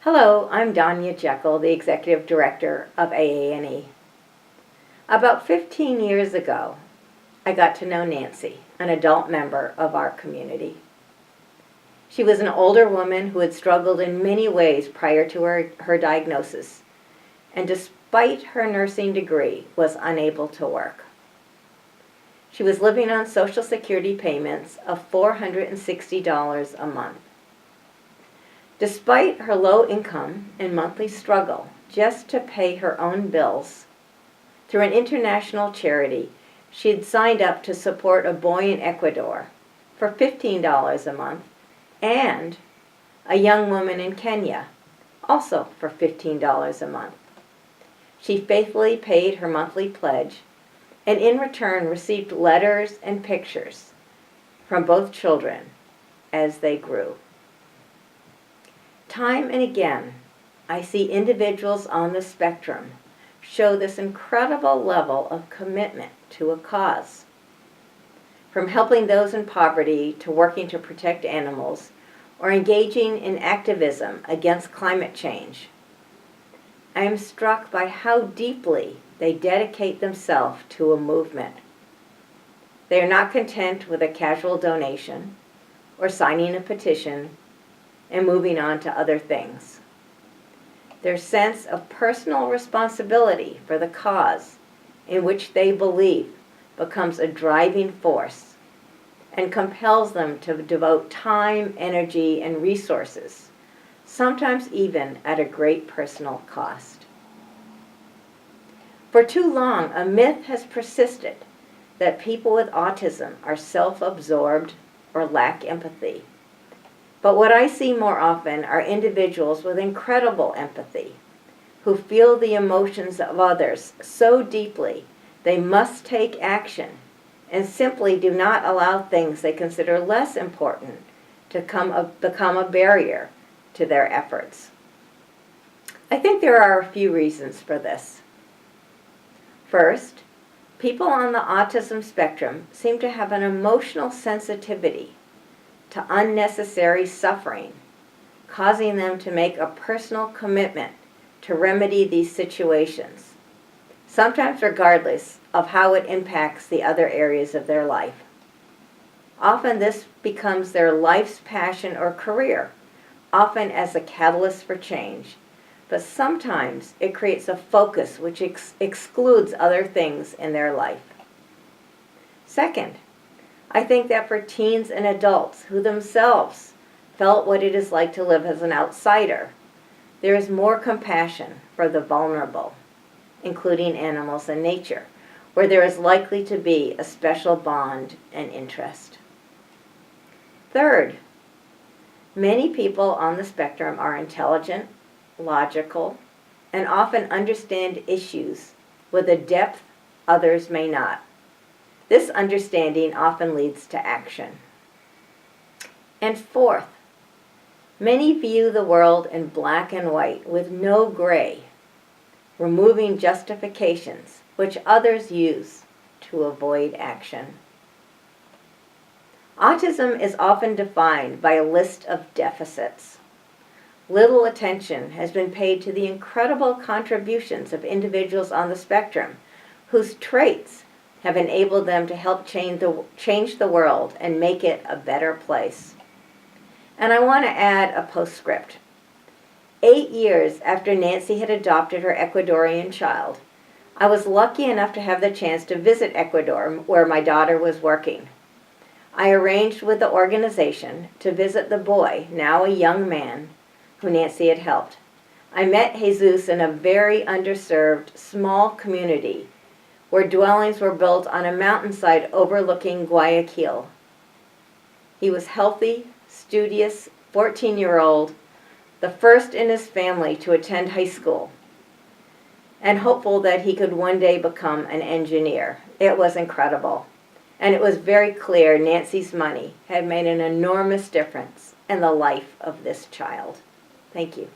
Hello, I'm Dania Jekel, the Executive Director of AANE. About 15 years ago, I got to know Nancy, an adult member of our community. She was an older woman who had struggled in many ways prior to her diagnosis, and despite her nursing degree, was unable to work. She was living on Social Security payments of $460 a month. Despite her low income and monthly struggle just to pay her own bills, through an international charity, she had signed up to support a boy in Ecuador for $15 a month and a young woman in Kenya, also for $15 a month. She faithfully paid her monthly pledge and in return received letters and pictures from both children as they grew. Time and again, I see individuals on the spectrum show this incredible level of commitment to a cause. From helping those in poverty to working to protect animals or engaging in activism against climate change. I am struck by how deeply they dedicate themselves to a movement. They are not content with a casual donation or signing a petition and moving on to other things. Their sense of personal responsibility for the cause in which they believe becomes a driving force and compels them to devote time, energy, and resources, sometimes even at a great personal cost. For too long, a myth has persisted that people with autism are self-absorbed or lack empathy. But what I see more often are individuals with incredible empathy, who feel the emotions of others so deeply they must take action and simply do not allow things they consider less important to become a barrier to their efforts. I think there are a few reasons for this. First, people on the autism spectrum seem to have an emotional sensitivity to unnecessary suffering, causing them to make a personal commitment to remedy these situations, sometimes regardless of how it impacts the other areas of their life. Often this becomes their life's passion or career, often as a catalyst for change, but sometimes it creates a focus which excludes other things in their life. Second, I think that for teens and adults who themselves felt what it is like to live as an outsider, there is more compassion for the vulnerable, including animals and nature, where there is likely to be a special bond and interest. Third, many people on the spectrum are intelligent, logical, and often understand issues with a depth others may not. This understanding often leads to action. And fourth, many view the world in black and white with no gray, removing justifications which others use to avoid action. Autism is often defined by a list of deficits. Little attention has been paid to the incredible contributions of individuals on the spectrum whose traits have enabled them to help change the world and make it a better place. And I want to add a postscript. 8 years after Nancy had adopted her Ecuadorian child, I was lucky enough to have the chance to visit Ecuador, where my daughter was working. I arranged with the organization to visit the boy, now a young man, who Nancy had helped. I met Jesus in a very underserved, small community where dwellings were built on a mountainside overlooking Guayaquil. He was healthy, studious, 14-year-old, the first in his family to attend high school, and hopeful that he could one day become an engineer. It was incredible. And it was very clear Nancy's money had made an enormous difference in the life of this child. Thank you.